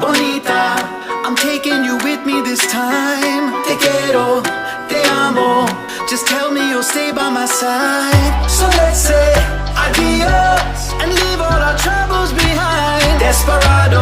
bonita. I'm taking you with me this time. Te quiero, te amo. Just tell me you'll stay by my side. So let's say adios and leave all our troubles behind. Desperado.